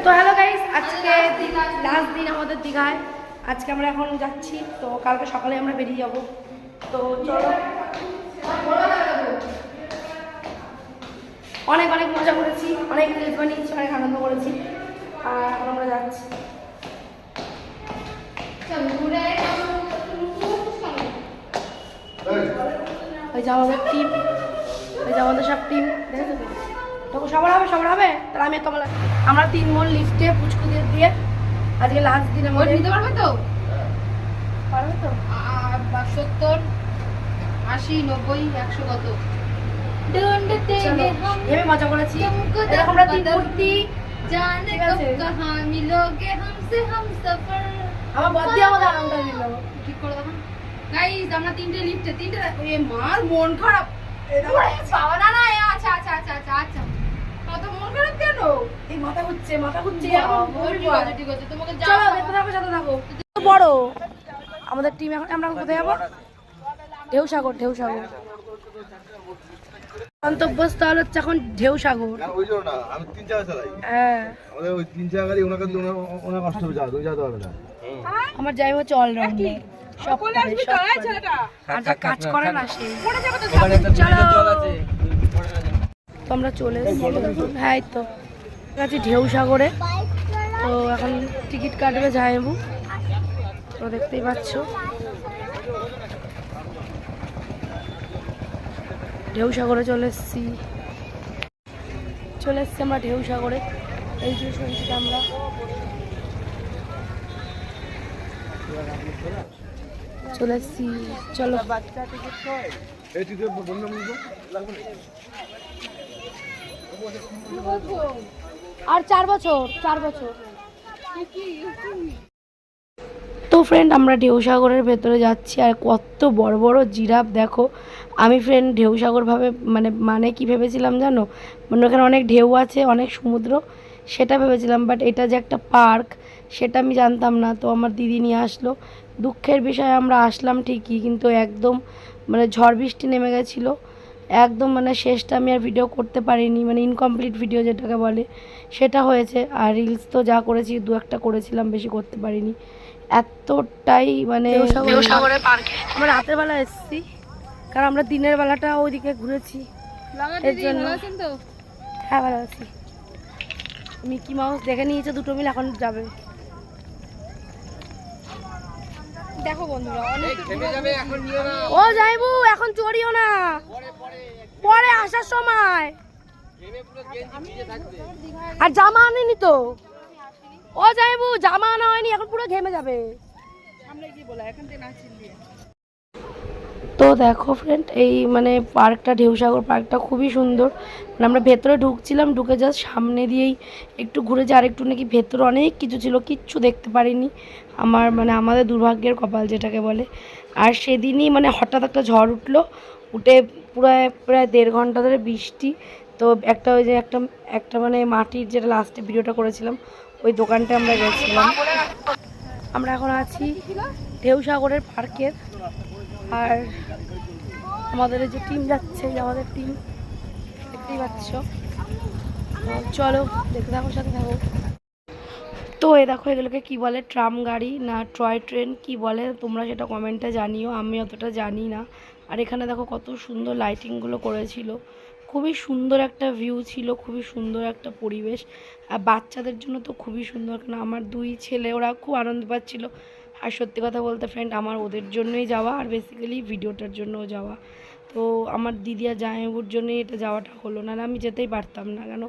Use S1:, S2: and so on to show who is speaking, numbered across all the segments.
S1: তো hello guys, আজকে last দিন আমাদের দীঘায়। আজকে আমরা এখন যাচ্ছি, তো কালকে সকালে আমরা বেরিয়ে যাব। তো চলো, অনেক অনেক মজা করেছি, অনেক রিলস বানিয়েছি, অনেক আনন্দ করেছি। আর এখন আমরা যাচ্ছি। ওই যে আমাদের টিম, ওই যে আমাদের সব টিম, দেখেছো তো? তখন সবার হবে, সবার হবে। তাহলে আমি তোমার আমরা 3 মন লিফটে পুচকু দিয়ে আজকে লাস্ট দিন আমরা
S2: নিতে পারবে তো?
S1: পারবে তো?
S2: 70, 80, 90, 100 কত?
S1: হেবে মজা করেছি। এরকম আমরা 3 মূর্তি
S2: জানে কব কহাं মিলোগে हमसे हम सफर।
S1: আমার বদ্দি আমাদের আনন্দটা দিল।
S2: ঠিক করে দেখো গাইস, আমরা তিনটে লিফটে, তিনটে। এ মার মন খারাপ। বাবা না না, আচ্ছা আচ্ছা আচ্ছা আচ্ছা আচ্ছা, কত মন খারাপ কেন?
S1: এই মাথা ঘুরছে
S2: ঠিক আছে ঠিক আছে, তোমাকে
S1: চলো দেখতে থাকো, সাথে থাকো। বড় আমাদের টিম। এখন আমরা কোথায় যাবো? ঢেউসাগর। গন্তব্যস্থল হচ্ছে এখন ঢেউসাগর।
S3: ওই জন্য না, আমি 3 চাকা চালাই।
S1: হ্যাঁ,
S3: আমাদের ওই 3 চাকা গাড়ি ওনার কষ্ট হবে, তুমি যেতে পারবে না।
S1: আমার যাই হচ্ছে অলরাউন্ডার, সব করে, সব করে। আর যা কাজ করে না সে। চলো, তো আমরা চলে এসেছি। হ্যাঁ, এই তো আছি ঢেউসাগরে। তো এখন টিকিট কাটবে যাইবু, তো দেখতেই পাচ্ছ ঢেউসাগরে চলে এসেছি আমরা ঢেউসাগরে। এই যে শুনছি আমরা চলে এসেছি। চলো,
S3: এই টিকিট বন্ধ করব লাগবে না।
S1: আর 4 বছর। তো ফ্রেন্ড, আমরা ঢেউসাগরের ভেতরে যাচ্ছি। আর কত বড় বড় জিরাফ দেখো। আমি ফ্রেন্ড ঢেউসাগর মানে কি ভেবেছিলাম জানো? মানে ওখানে অনেক ঢেউ আছে, অনেক সমুদ্র, সেটা ভেবেছিলাম। বাট এটা যে একটা পার্ক সেটা আমি জানতাম না। তো আমার দিদি নিয়ে আসলো। দুঃখের বিষয়, আমরা আসলাম ঠিকই, কিন্তু একদম মানে ঝড় বৃষ্টি নেমে গেছিলো। একদম মানে শেষটা আমি আর ভিডিও করতে পারিনি, মানে ইনকমপ্লিট ভিডিও যেটাকে বলে সেটা হয়েছে। আর রিলস তো যা করেছি 2-1টা করেছিলাম, বেশি করতে পারিনি। এতটাই মানে ঢেউসাগরের পার্কে আমরা রাতের বেলা এসেছি, কারণ আমরা দিনের বেলাটা ওইদিকে ঘুরেছি। এর জন্য হ্যাঁ, ভালো আছি। মিকি মাউস দেখে নিয়েছে 2টো মিল, এখন যাবে।
S2: দেখো বন্ধুরা, অনেক
S1: ও যাইবু, এখন চড়িও না, পরে আসার সময়। আর জামা আনেনি তো? ও যাইবু, জামা আনা হয়নি, এখন পুরো ঘেমে যাবে। তো দেখো ফ্রেন্ড, এই মানে পার্কটা, ঢেউসাগর পার্কটা খুবই সুন্দর। মানে আমরা ভেতরে ঢুকছিলাম, ঢুকে জাস্ট সামনে দিয়েই একটু ঘুরেছি। আর একটু নাকি ভেতরে অনেক কিছু ছিল, কিচ্ছু দেখতে পারিনি। আমাদের দুর্ভাগ্যের কপাল যেটাকে বলে। আর সেদিনই মানে হঠাৎ একটা ঝড় উঠে প্রায় 1.5 ঘন্টা ধরে বৃষ্টি। তো একটা ওই যে একটা মানে মাটির, যেটা লাস্টে ভিডিওটা করেছিলাম, ওই দোকানটা আমরা গেছিলাম। আমরা এখন আছি ঢেউসাগরের পার্কের। আর আমাদের এই যে টিম যাচ্ছে, আমাদের টিম দেখতেই পাচ্ছ। চলো দেখতে থাকো, সাথে থাকো। তো এই দেখো, এগুলোকে কি বলে, ট্রাম গাড়ি না টয় ট্রেন কি বলে তোমরা সেটা কমেন্টে জানিও, আমি অতটা জানি না। আর এখানে দেখো কত সুন্দর লাইটিংগুলো করেছিল, খুবই সুন্দর একটা ভিউ ছিল, খুবই সুন্দর একটা পরিবেশ। আর বাচ্চাদের জন্য তো খুবই সুন্দর, কারণ আমার 2 ছেলে, ওরা খুব আনন্দ পাচ্ছিল। আর সত্যি কথা বলতে ফ্রেন্ড, আমার ওদের জন্যই যাওয়া, আর বেসিক্যালি ভিডিওটার জন্যও যাওয়া। তো আমার দিদি আর জামাইবাবুর জন্যই এটা যাওয়াটা হলো না, আমি যেতেই পারতাম না, কেন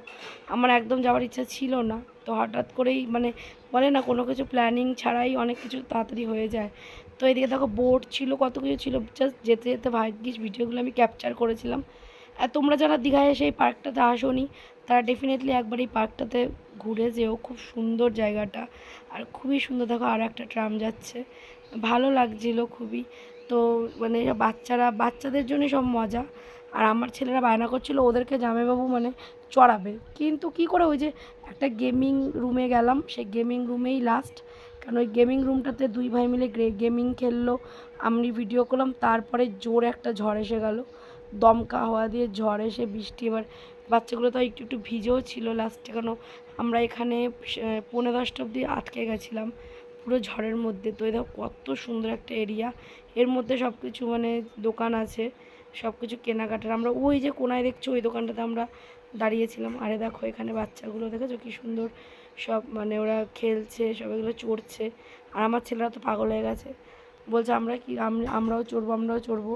S1: আমার একদম যাওয়ার ইচ্ছা ছিল না। তো হঠাৎ করেই মানে বলে না, কোনো কিছু প্ল্যানিং ছাড়াই অনেক কিছু তাড়াতাড়ি হয়ে যায়। তো এদিকে দেখো বোট ছিল, কত কিছু ছিল, জাস্ট যেতে যেতে ভাগ্যিস ভিডিওগুলো আমি ক্যাপচার করেছিলাম। আর তোমরা যারা দীঘায় এসে এই পার্কটাতে আসোনি, তারা ডেফিনেটলি একবার এই পার্কটাতে ঘুরে যেও, খুব সুন্দর জায়গাটা। আর খুবই সুন্দর, দেখো আরও একটা ট্রাম যাচ্ছে, ভালো লাগছিল খুবই। তো মানে বাচ্চাদের জন্য সব মজা। আর আমার ছেলেরা বায়না করছিল ওদেরকে জামাইবাবু মানে চড়াবে, কিন্তু কি করে, ওই যে একটা গেমিং রুমে গেলাম, সেই গেমিং রুমেই লাস্ট। কারণ ওই গেমিং রুমটাতে 2 ভাই মিলে গেমিং খেললো, আমি ভিডিও করলাম। তারপরে জোরে একটা ঝড় এসে গেল, দমকা হাওয়া দিয়ে ঝড় এসে বৃষ্টি। এবার বাচ্চাগুলো তো একটু ভিজেও ছিল লাস্টে, কেন আমরা এখানে 9:30 অবধি আটকে গেছিলাম পুরো ঝড়ের মধ্যে। তো দেখো কত সুন্দর একটা এরিয়া, এর মধ্যে সব কিছু মানে দোকান আছে, সব কিছু কেনাকাটার। আমরা ওই যে কোনায় দেখছো ওই দোকানটাতে আমরা দাঁড়িয়েছিলাম। আরে দেখো এখানে বাচ্চাগুলো দেখেছো কি সুন্দর সব, মানে ওরা খেলছে সব, এগুলো চড়ছে। আর আমার ছেলেরা তো পাগল হয়ে গেছে, বলছে আমরাও চড়বো আমরাও চড়বো,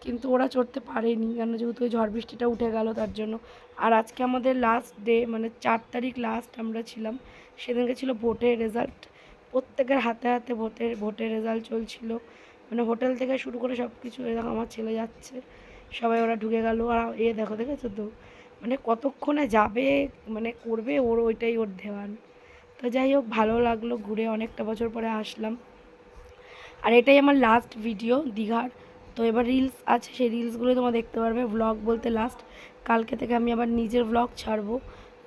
S1: কিন্তু ওরা চড়তে পারেনি কেন, যেহেতু ওই ঝড় বৃষ্টিটা উঠে গেল তার জন্য। আর আজকে আমাদের লাস্ট ডে, মানে 4 তারিখ লাস্ট আমরা ছিলাম। সেদিনকে ছিল ভোটের রেজাল্ট, প্রত্যেকের হাতে হাতে ভোটের রেজাল্ট চলছিল, মানে হোটেল থেকে শুরু করে সব কিছু। এরকম আমার ছেলে যাচ্ছে, সবাই ওরা ঢুকে গেল। আর দেখেছো তো মানে কতক্ষণে যাবে, মানে করবে, ওইটাই ওর ধ্যান। তো যাই হোক, ভালো লাগলো ঘুরে, অনেকটা বছর পরে আসলাম। আর এটাই আমার লাস্ট ভিডিও দীঘার। তো এবার রিলস আছে, সেই রিলসগুলো তোমরা দেখতে পারবে। ব্লগ বলতে লাস্ট, কালকে থেকে আমি আবার নিজের ব্লগ ছাড়বো,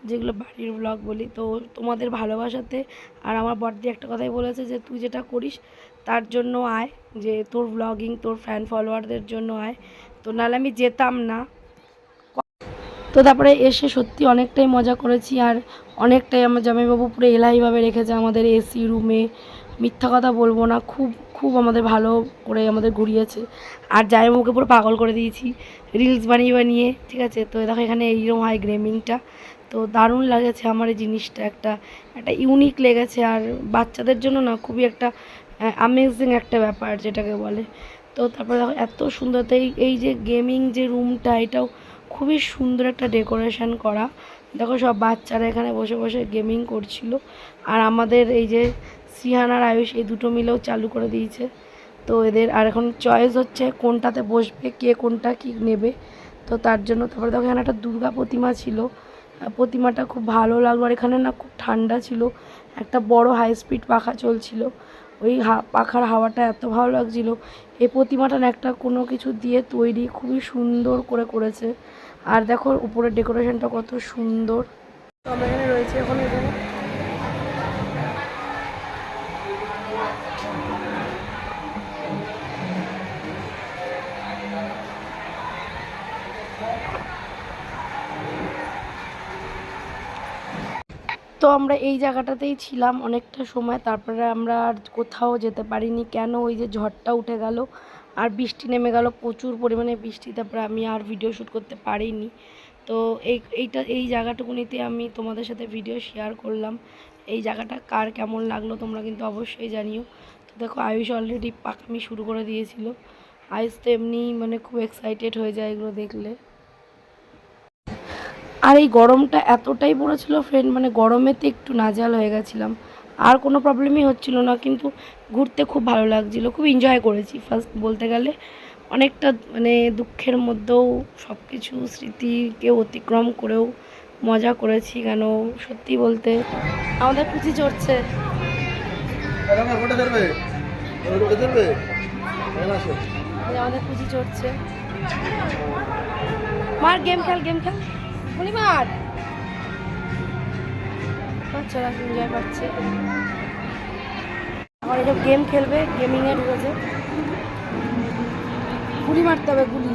S1: যেগুলো বাড়ির ব্লগ বলি। তো তোমাদের ভালোবাসাতে, আর আমার বড়দি একটা কথাই বলেছে যে তুই যেটা করিস তার জন্য আয়, যে তোর ব্লগিং তোর ফ্যান ফলোয়ারদের জন্য আয়, তো নাহলে আমি যেতাম না। তো তারপরে এসে সত্যি অনেকটাই মজা করেছি, আর অনেকটাই আমার জামাইবাবু পুরো এলাহিভাবে রেখেছে আমাদের এসি রুমে, মিথ্যা কথা বলবো না, খুব খুব আমাদের ভালো করে আমাদের ঘুরিয়েছে। আর জামাইবাবুকে পুরো পাগল করে দিয়েছি রিলস বানিয়ে বানিয়ে, ঠিক আছে। তো দেখো এখানে এইরকম হয় গেমিংটা, তো দারুণ লাগেছে আমার এই জিনিসটা, একটা ইউনিক লেগেছে। আর বাচ্চাদের জন্য না খুবই একটা অ্যামেজিং একটা ব্যাপার যেটাকে বলে। তো তারপরে দেখো এত সুন্দর, তো এই যে গেমিং যে রুমটা, এটাও খুবই সুন্দর একটা ডেকোরেশন করা। দেখো সব বাচ্চারা এখানে বসে বসে গেমিং করছিল। আর আমাদের এই যে শ্রিহান আর আয়ুষ, এই দুটো মিলেও চালু করে দিয়েছে। তো এদের আর এখন চয়েস হচ্ছে কোনটাতে বসবে, কে কোনটা কি নেবে, তো তার জন্য। তারপরে দেখো এখানে একটা দুর্গা প্রতিমা ছিল, প্রতিমাটা খুব ভালো লাগলো। আর এখানে না খুব ঠান্ডা ছিল, একটা বড় হাই স্পিড পাখা চলছিল, ওই পাখার হাওয়াটা এত ভালো লাগছিল। এই প্রতিমাটা না একটা কোনো কিছু দিয়ে তৈরি, খুবই সুন্দর করে করেছে। আর দেখো উপরের ডেকোরেশনটা কত সুন্দর। তো আমরা এখানে রয়েছে এখন এখানে। তো আমরা এই জায়গাটাতেই ছিলাম অনেকটা সময়, তারপরে আমরা আর কোথাও যেতে পারিনি, কেন ওই যে ঝড়টা উঠে গেল আর বৃষ্টি নেমে গেল, প্রচুর পরিমাণে বৃষ্টি। তারপরে আমি আর ভিডিও শ্যুট করতে পারিনি। তো এই জায়গাটুকুনিতে আমি তোমাদের সাথে ভিডিও শেয়ার করলাম। এই জায়গাটা কার কেমন লাগলো তোমরা কিন্তু অবশ্যই জানিও। তো দেখো আয়ুষ অলরেডি পাকামি শুরু করে দিয়েছিল। আয়ুষ তো এমনি মানে খুব এক্সাইটেড হয়ে যায় এগুলো দেখলে। আর এই গরমটা এতটাই পড়েছিল ফ্রেন্ড, মানে গরমেতে একটু নাজেহাল হয়ে গেছিলাম। আর কোনো প্রবলেমই হচ্ছিল না, কিন্তু ঘুরতে খুব ভালো লাগছিল, খুব এনজয় করেছি। ফার্স্ট বলতে গেলে অনেকটা মানে দুঃখের মধ্যেও সব কিছু স্মৃতিকে অতিক্রম করেও মজা করেছি। কেন সত্যি বলতে আমাদের পুঁথি চড়ছে, আমাদের পুঁথি চড়ছে। মার গেম খেল গুলি মার, বাচ্চারা এনজয় পাচ্ছে। আমার এসব গেম খেলবে, গেমিংয়ে ঢুকেছে। গুলি মারতে হবে, গুলি।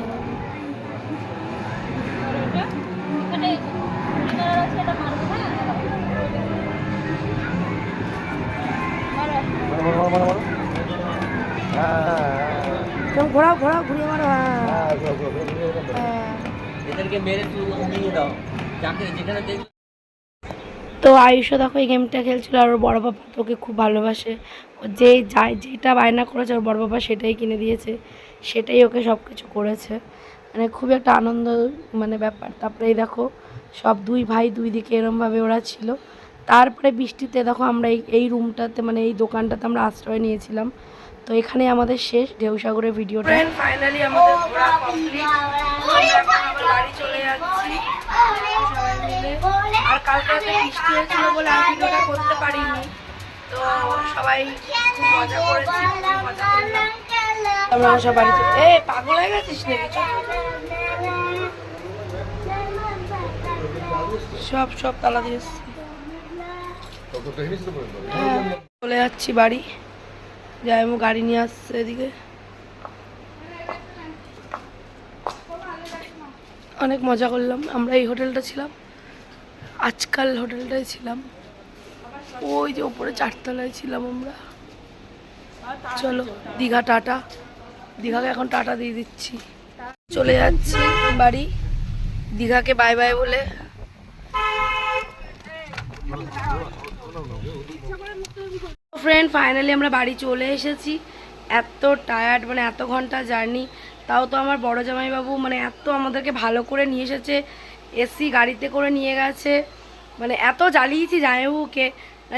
S1: ঘোরাও ঘুরিয়ে মারো। তো আয়ুষও দেখো এই গেমটা খেলছিল, আর ওর বড় বাবা তো ওকে খুব ভালোবাসে, ও যেটা বায়না করেছে ওর বড় বাবা সেটাই কিনে দিয়েছে, সেটাই ওকে সব কিছু করেছে, মানে খুবই একটা আনন্দ মানে ব্যাপার। তারপরে এই দেখো সব দুই ভাই দুই দিকে এরমভাবে ওরা ছিল। তারপরে বৃষ্টিতে দেখো আমরা এই রুমটাতে মানে এই দোকানটাতে আমরা আশ্রয় নিয়েছিলাম। তো এখানে আমাদের শেষ ঢেউসাগরের ভিডিওটা। ফাইনালি আমাদের ঘোরা কমপ্লিট, আমরা বাড়ি চলে যাচ্ছি সবাই মিলে। আর কালকে রাতে বৃষ্টি হয়েছিল বলে আমি ভিডিওটা করতে পারিনি। তো সবাই খুব মজা করেছি, খুব মজা করলাম। আমরা সব বাড়ি চলে, এই পাগল হয়ে গেছিস নাকি? সব তালা দিয়ে এসছি, চলে যাচ্ছি বাড়ি। যাই গাড়ি নিয়ে আসছে এদিকে। অনেক মজা করলাম, আমরা এই হোটেলটা ছিলাম আজকাল হোটেলটায় ছিলাম, ওই যে ওপরে 4 তলায় ছিলাম আমরা। চলো দীঘা টাটা, দীঘাকে এখন টাটা দিয়ে দিচ্ছি, চলে যাচ্ছি বাড়ি। দীঘাকে বাই বাই বলে ফ্রেন্ড ফাইনালি আমরা বাড়ি চলে এসেছি। এত টায়ার্ড, মানে এত ঘন্টা জার্নি, তাও তো আমার বড় জামাইবাবু মানে এত আমাদেরকে ভালো করে নিয়ে এসেছে, এসি গাড়িতে করে নিয়ে গেছে, মানে এত জ্বালিয়েছি জামাইবাবুকে।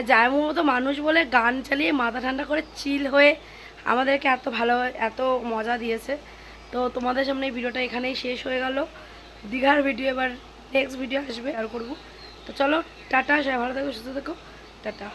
S1: জামাইবাবু তো মানুষ বলে গান চালিয়ে মাথা ঠান্ডা করে চিল হয়ে আমাদেরকে এত ভালো এত মজা দিয়েছে। তো তোমাদের সামনে এই ভিডিওটা এখানেই শেষ হয়ে গেল। দীঘার ভিডিও এবার নেক্সট ভিডিও আসবে আর করবো। তো চলো টাটা, সবাই ভালো থেকো, সুস্থ থেকো, টাটা।